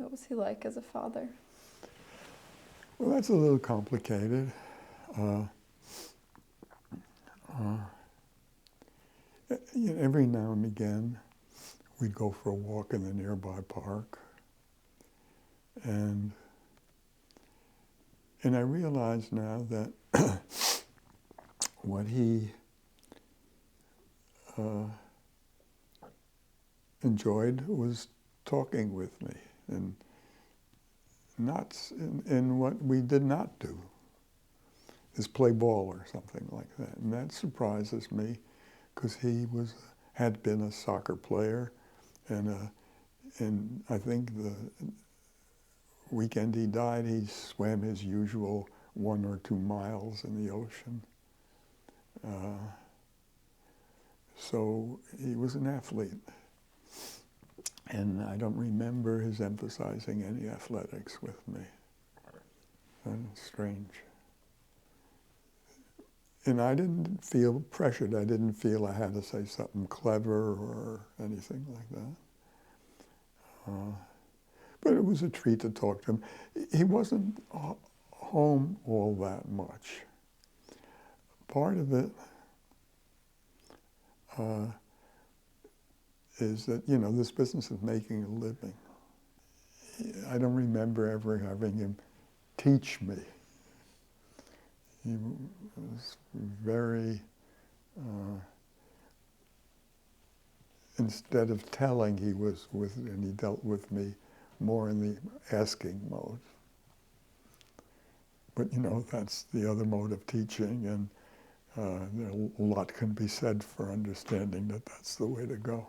What was he like as a father? Well, that's a little complicated. Every now and again, we'd go for a walk in the nearby park, and I realize now that what he enjoyed was talking with me, and not in what we did not do, is play ball or something like that. And that surprises me, because he had been a soccer player, and I think the weekend he died, he swam his usual 1 or 2 miles in the ocean. So he was an athlete. And I don't remember his emphasizing any athletics with me. That's strange. And I didn't feel pressured. I didn't feel I had to say something clever or anything like that. But it was a treat to talk to him. He wasn't home all that much. Part of it is that, this business of making a living. I don't remember ever having him teach me. He was very, instead of telling, and he dealt with me more in the asking mode. But, that's the other mode of teaching, and a lot can be said for understanding that that's the way to go.